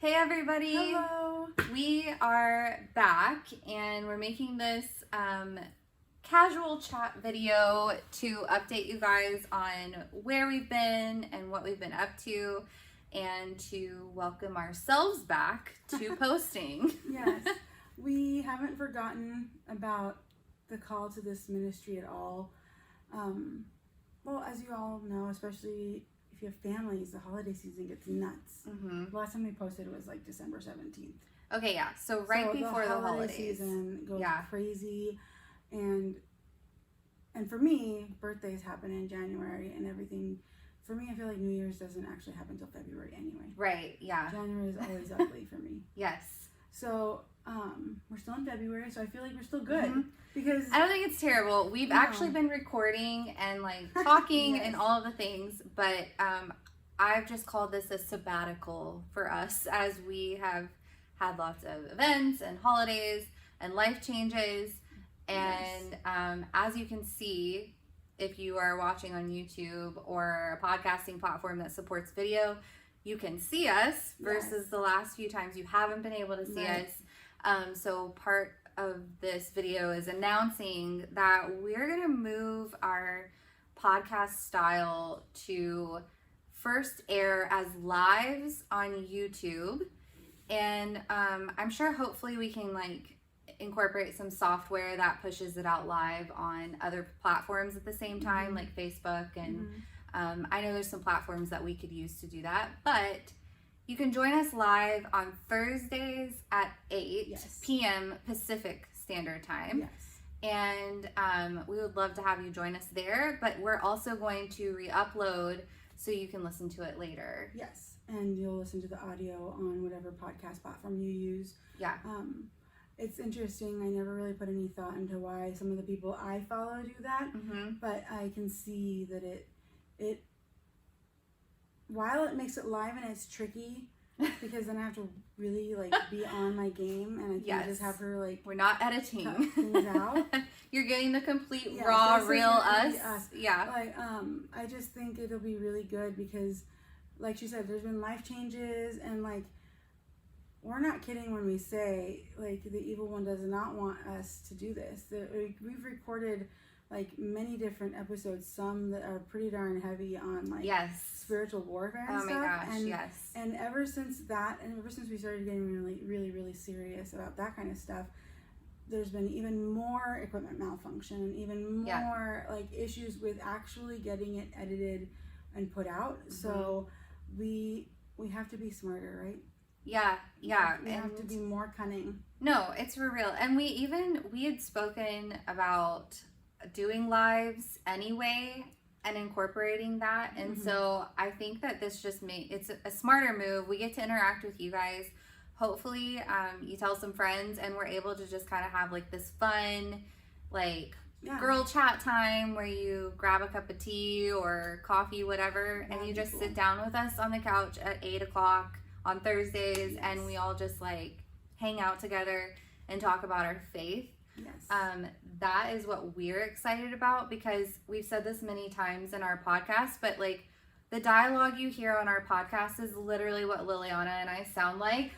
Hey everybody! Hello! We are back and we're making this casual chat video to update you guys on where we've been and what we've been up to, and to welcome ourselves back to posting. Yes, we haven't forgotten about the call to this ministry at all. Well, as you all know, especially if you have families, the holiday season gets nuts. Mm-hmm. The last time we posted was like December 17th. Okay, yeah. So before the holidays, season goes crazy, and for me, birthdays happen in January, and everything. For me, I feel like New Year's doesn't actually happen until February anyway. Right. Yeah. January is always ugly for me. Yes. So we're still in February, so I feel like we're still good because I don't think it's terrible. We've actually been recording and like talking yes. and all of the things, but I've just called this a sabbatical for us, as we have had lots of events and holidays and life changes. And as you can see, if you are watching on YouTube or a podcasting platform that supports video, you can see us versus the last few times you haven't been able to see us. So part of this video is announcing that we're going to move our podcast style to first air as lives on YouTube. And I'm sure hopefully we can like incorporate some software that pushes it out live on other platforms at the same time, like Facebook. And I know there's some platforms that we could use to do that, but you can join us live on Thursdays at 8 p.m. Pacific Standard Time. And we would love to have you join us there, but we're also going to re-upload so you can listen to it later. Yes, and you'll listen to the audio on whatever podcast platform you use. Yeah. It's interesting. I never really put any thought into why some of the people I follow do that, but I can see that it while it makes it live and it's tricky because then I have to really like be on my game, and I can't just have her like, we're not editing cut things out. You're getting the complete raw real us. Yeah. Like I just think it'll be really good because, like she said, there's been life changes, and like we're not kidding when we say like the evil one does not want us to do this. We've recorded like many different episodes, some that are pretty darn heavy on like spiritual warfare and stuff. Oh my gosh, and ever since that, and ever since we started getting really serious about that kind of stuff, there's been even more equipment malfunction and even more like issues with actually getting it edited and put out. So we have to be smarter, right? Yeah. We have to be more cunning. No, it's for real. And we had spoken about doing lives anyway and incorporating that. And so I think that this just it's a smarter move. We get to interact with you guys. Hopefully you tell some friends and we're able to just kind of have like this fun like girl chat time where you grab a cup of tea or coffee, whatever, and you just sit down with us on the couch at 8 o'clock on Thursdays, and we all just like hang out together and talk about our faith. That is what we're excited about, because we've said this many times in our podcast, but like the dialogue you hear on our podcast is literally what Liliana and I sound like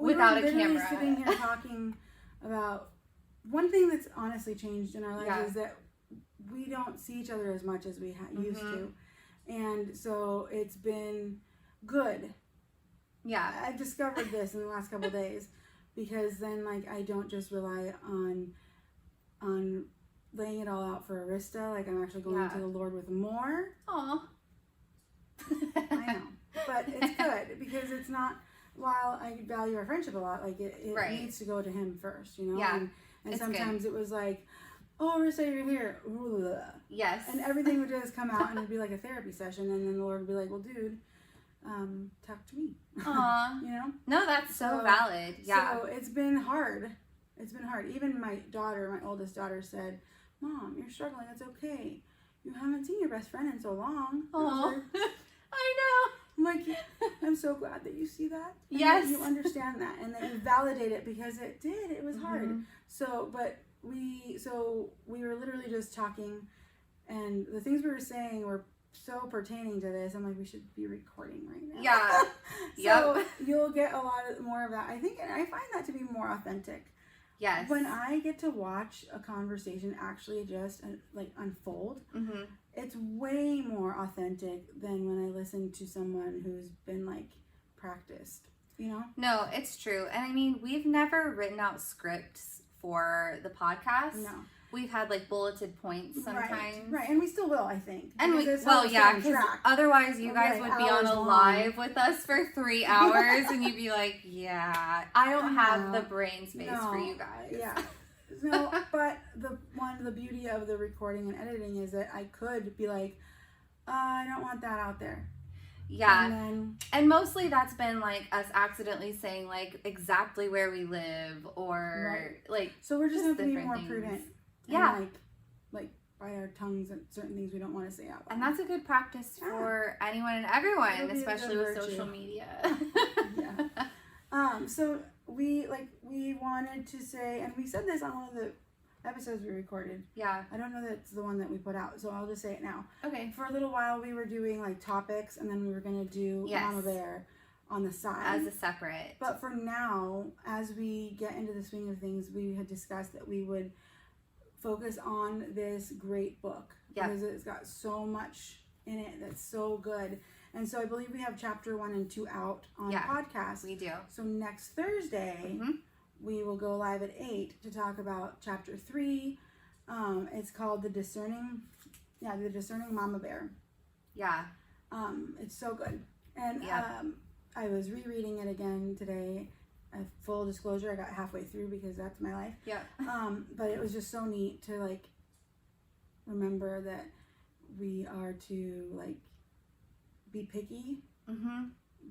without a camera. We're sitting here talking about one thing that's honestly changed in our lives is that we don't see each other as much as we used to, and so it's been good. I've discovered this in the last couple of days, because then like I don't just rely on laying it all out for Arista. Like I'm actually going to the Lord with more. Aww. I know, but it's good because it's not. While I value our friendship a lot, like it needs to go to Him first, you know. And sometimes it was like, oh, Arista, you're here. Yes. And everything would just come out and it'd be like a therapy session, and then the Lord would be like, well, dude, talk to me. Aww. You know? No, that's so valid. Yeah. So it's been hard. It's been hard. Even my oldest daughter said, Mom, you're struggling. It's okay. You haven't seen your best friend in so long. Aww. I know. I'm like, I'm so glad that you see that. And that you understand that, and that you validate it, because it did. It was hard. So, we were literally just talking, and the things we were saying were so pertaining to this, I'm like, we should be recording right now. Yeah. So Yep. you'll get a lot more of that. I think, and I find that to be more authentic. Yes. When I get to watch a conversation actually just like unfold, Mm-hmm. it's way more authentic than when I listen to someone who's been like practiced, you know? No, it's true. And I mean, we've never written out scripts for the podcast. No. We've had like bulleted points sometimes. Right, and we still will, I think. And because we, that's how well, we yeah, stay on because track. otherwise you We're, guys like, would be on hours a long. live with us for 3 hours and you'd be like, yeah, I don't have the No. brain space for you guys. Yeah. No, but the beauty of the recording and editing is that I could be like, I don't want that out there. Yeah. And then, And mostly that's been like us accidentally saying like exactly where we live or like, so we're just going to be different more things. prudent. Yeah. And like bite our tongues at certain things we don't want to say out loud. and that's a good practice Yeah. for anyone and everyone, It'll be a especially good with virtue. social media. Yeah. So we wanted to say, and we said this on one of the episodes we recorded. Yeah. I don't know that it's the one that we put out, so I'll just say it now. Okay. For a little while, we were doing like topics, and then we were gonna do Yes. Mama Bear on the side. As a separate. But for now, as we get into the swing of things, we had discussed that we would focus on this great book Yep. because it's got so much in it that's so good. And so I believe we have chapter 1 and 2 out on Yeah. podcast. We do. So next Thursday, Mhm. we will go live at 8 to talk about chapter 3. It's called The Discerning Mama Bear. Yeah. It's so good. And Yep. I was rereading it again today. Full disclosure, I got halfway through because that's my life. Yep. But it was just so neat to like remember that we are to like be picky Mm-hmm.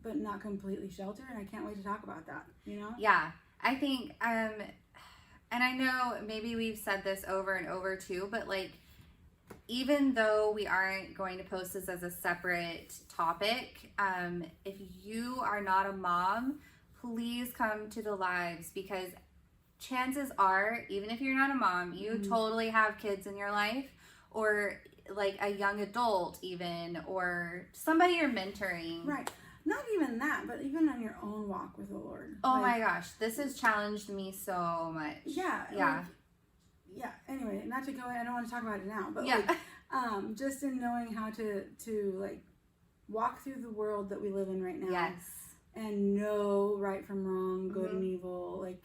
but not completely sheltered, and I can't wait to talk about that, you know? Yeah. I think, and I know maybe we've said this over and over too, but like, even though we aren't going to post this as a separate topic, if you are not a mom, please come to the lives because chances are, even if you're not a mom, you Mhm. totally have kids in your life or like a young adult even or somebody you're mentoring. Right. Not even that, but even on your own walk with the Lord. Oh Like, my gosh, this has challenged me so much. Yeah. Yeah. Like, yeah. Anyway, not to go in, I don't want to talk about it now, but Yeah. like, just in knowing how to like walk through the world that we live in right now. Yes. And know right from wrong, good Mhm. and evil, like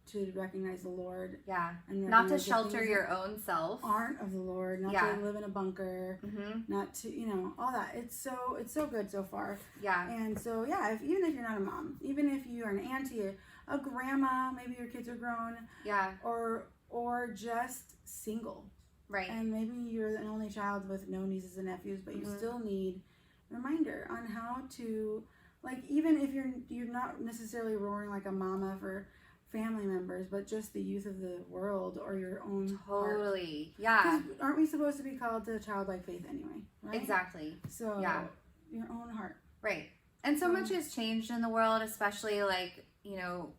to recognize the Lord Yeah. and Not to recognize the shelter things your own self. that aren't of the Lord, not Yeah. to live in a bunker, Mm-hmm. not to all that. It's so good so far. Yeah. And so yeah, even if you're not a mom, even if you are an auntie, a grandma, maybe your kids are grown, Yeah. or just single, Right. and maybe you're an only child with no nieces and nephews, but you Mhm. still need reminder on how to, like, even if you're not necessarily roaring like a mama for family members, but just the youth of the world or your own heart. Totally. Yeah. 'Cause aren't we supposed to be called to childlike faith anyway, right? Exactly. So Yeah. your own heart. Right. And so Mm. much has changed in the world, especially like, you know,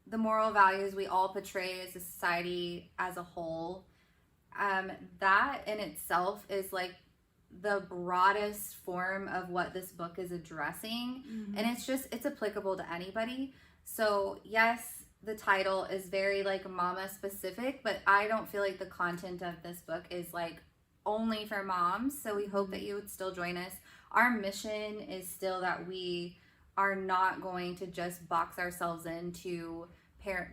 the moral values we all portray as a society as a whole. That in itself is like the broadest form of what this book is addressing. Mm-hmm. And it's applicable to anybody. So yes, the title is very like mama specific, but I don't feel like the content of this book is like only for moms. So we hope that you would still join us. Our mission is still that we are not going to just box ourselves into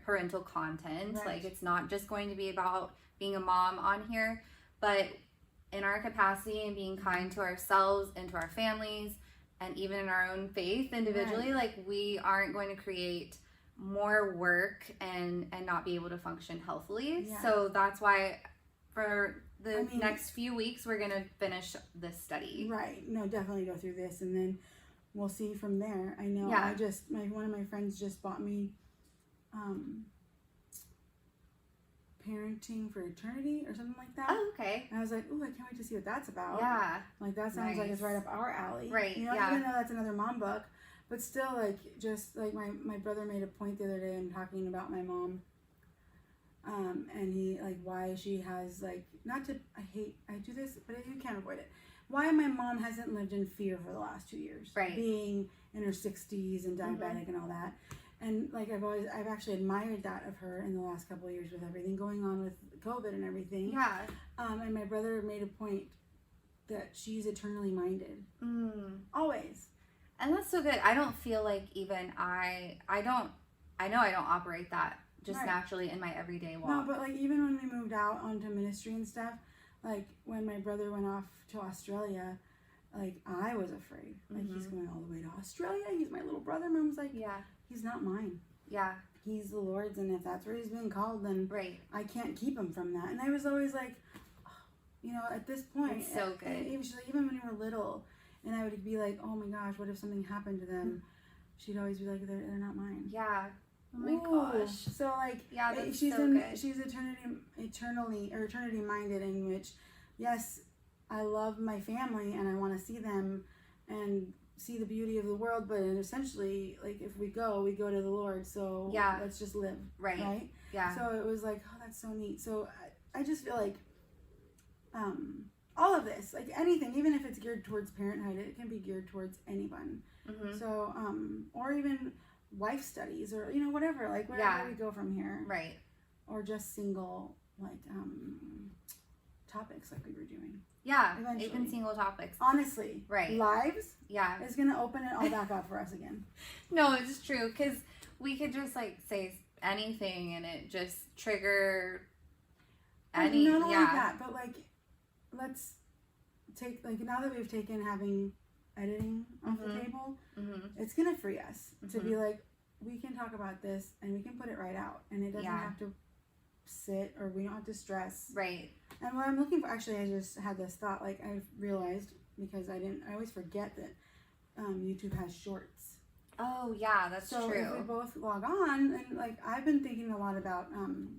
parental content. Right. Like it's not just going to be about being a mom on here, but in our capacity and being kind to ourselves and to our families and even in our own faith individually, like we aren't going to create more work and not be able to function healthily. Yeah. So that's why for the I mean- next few weeks we're going to finish this study. Right. No, definitely go through this, and then we'll see from there. I know. Yeah. One of my friends just bought me, Parenting for Eternity or something like that. Oh, okay. And I was like, ooh, I can't wait to see what that's about. Yeah. Like that sounds like it's Nice. right up our alley. Right, You know, yeah. even though that's another mom book, but still, like, just like my brother made a point the other day in talking about my mom. And he, like, why she has, like, I do this, but you can't avoid it. why my mom hasn't lived in fear for the last 2 years, Right. being in her 60s and diabetic and all that. And like I've actually admired that of her in the last couple of years with everything going on with COVID and everything. Yeah. And my brother made a point that she's eternally minded, always. And that's so good. I don't feel like even I know I don't operate that just Right. naturally in my everyday walk. No, but like even when we moved out onto ministry and stuff, like when my brother went off to Australia, like I was afraid. Like he's going all the way to Australia. He's my little brother. Mom's like, Yeah. he's not mine. Yeah. He's the Lord's, and if that's where he's been called, then Right. I can't keep him from that. And I was always like, you know, at this point, It's so good. Even when we were little, and I would be like, oh my gosh, what if something happened to them? She'd always be like, they're not mine. Yeah. Oh my Ooh. gosh. So like, Yeah, that's she's so good. she's eternity minded, in which, yes, I love my family and I want to see them and see the beauty of the world, but essentially, like, if we go to the Lord. So Yeah. let's just live, Right. right? Yeah. So it was like, oh, that's so neat. So I just feel like, all of this, like anything, even if it's geared towards parenthood, it can be geared towards anyone. So, or even wife studies, or you know, whatever, like wherever we go from here, Right. or just single like topics like we were doing. Yeah. Eventually. Even single topics. Honestly, Right. lives Yeah. is gonna open it all back up for us again. No, it's true, because we could just like say anything and it just trigger And not only that, but like, let's take, like, now that we've taken having editing off the table, it's gonna free us to be like, we can talk about this and we can put it right out, and it doesn't have to sit, or we don't have to stress. Right. And what I'm looking for, actually, I just had this thought, like, I've realized, because I always forget that YouTube has shorts. Oh yeah, that's So true. if we both log on, and like, I've been thinking a lot about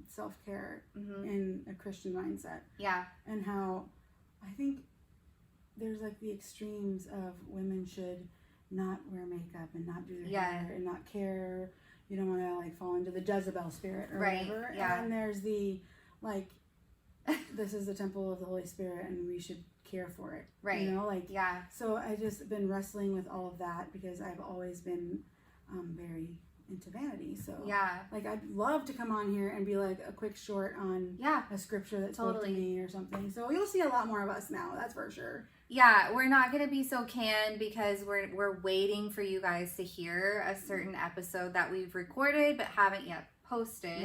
self-care in a Christian mindset, Yeah. and how I think there's like the extremes of women should not wear makeup and not do their hair and not care. You don't want to like fall into the Jezebel spirit or whatever. Yeah. And there's the like, this is the temple of the Holy Spirit and we should care for it. Right. You know, like, Yeah. so I just been wrestling with all of that because I've always been very into vanity. So Yeah. like, I'd love to come on here and be like a quick short on Yeah. a scripture that spoke to me or something. So you'll see a lot more of us now, that's for sure. Yeah, we're not gonna be so canned because we're waiting for you guys to hear a certain episode that we've recorded but haven't yet posted.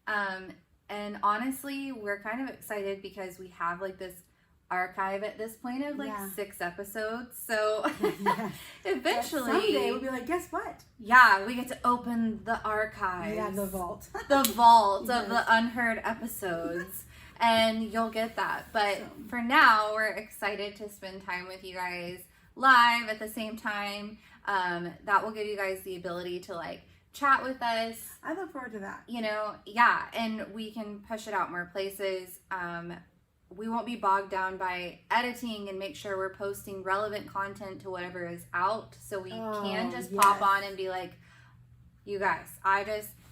Right. And honestly, we're kind of excited because we have like this archive at this point of like 6 episodes. So Yes. eventually, someday we'll be like, guess what? yeah, we get to open the archives. Yeah, the vault. The vault of Yes. the unheard episodes. And you'll get that. But So. for now, we're excited to spend time with you guys live at the same time. That will give you guys the ability to like chat with us. I look forward to that. You know, yeah, and we can push it out more places. We won't be bogged down by editing and make sure we're posting relevant content to whatever is out. So we can just pop on and be like, you guys,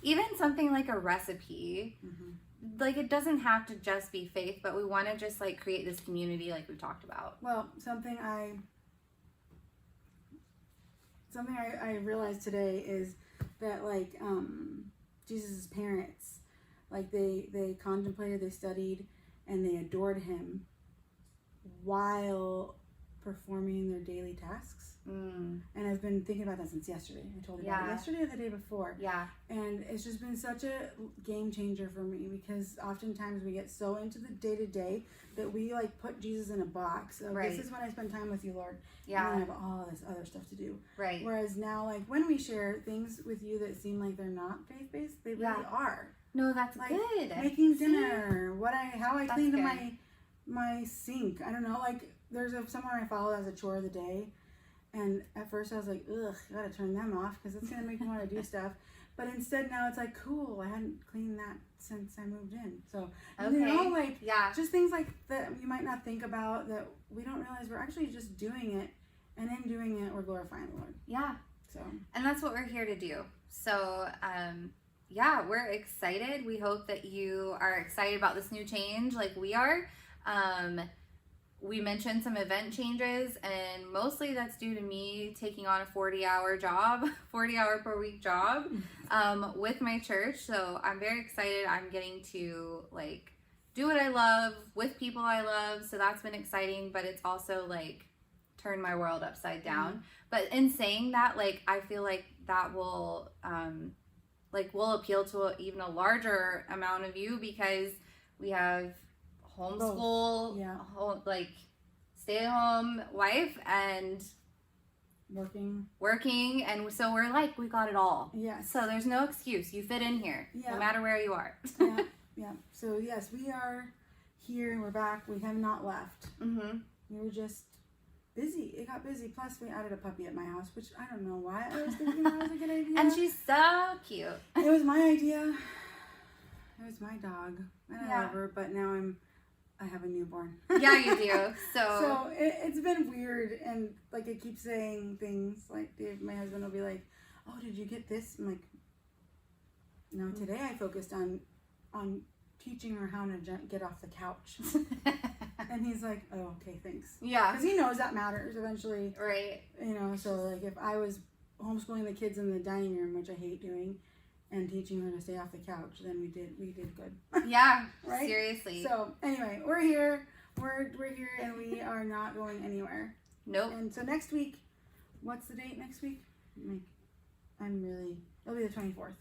even something like a recipe, like it doesn't have to just be faith, but we want to just like create this community like we talked about. Well, something I realized today is that like Jesus' parents, like they contemplated, they studied, and they adored him while performing their daily tasks. And I've been thinking about that since yesterday. I told you about it yesterday or the day before. Yeah. And it's just been such a game changer for me, because oftentimes we get so into the day-to-day that we like put Jesus in a box. So this is when I spend time with you, Lord. Yeah. And I have all this other stuff to do. Right. Whereas now, like when we share things with you that seem like they're not faith-based, they really are. No, that's Like good. making dinner, how I cleaned good. my sink. I don't know, like there's someone I follow as a chore of the day. And at first I was like, ugh, I gotta turn them off because it's gonna make me want to do stuff. But instead now it's like, cool, I hadn't cleaned that since I moved in. So, you know, like, just things like that you might not think about, that we don't realize we're actually just doing it. And in doing it, we're glorifying the Lord. Yeah. So. And that's what we're here to do. So, yeah, we're excited. We hope that you are excited about this new change like we are. we mentioned some event changes, and mostly that's due to me taking on a 40-hour job, 40-hour per week job with my church. So I'm very excited. I'm getting to like do what I love with people I love. So that's been exciting, but it's also like turned my world upside down. But in saying that, like, I feel like that will will appeal to even a larger amount of you, because we have homeschool, like stay-at-home wife and working, and so we're like, we got it all. Yes. So there's no excuse. You fit in here, no matter where you are. Yeah. So yes, we are here and we're back. We have not left. We were just busy. It got busy. Plus, we added a puppy at my house, which I don't know why I was thinking that was a good idea. And she's so cute. It was my idea. It was my dog, and I love her. But now I have a newborn. Yeah, you do. So it's been weird, and like I keep saying things like my husband will be like, "Oh, did you get this?" I'm like, "No." Today I focused on teaching her how to get off the couch. And he's like, "Oh, okay, thanks." Yeah. Because he knows that matters eventually. Right. You know, so like if I was homeschooling the kids in the dining room, which I hate doing, and teaching her to stay off the couch, then we did good. Yeah. Right? Seriously. So anyway, we're here. We're here, and we are not going anywhere. Nope. And so next week, what's the date next week? It'll be the 24th.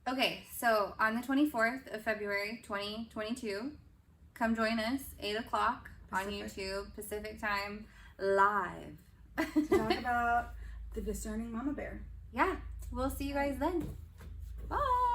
Okay, so on the 24th of February, 2022, come join us, 8 o'clock on YouTube, Pacific time, live. To talk about the discerning mama bear. Yeah, we'll see you guys then. Bye.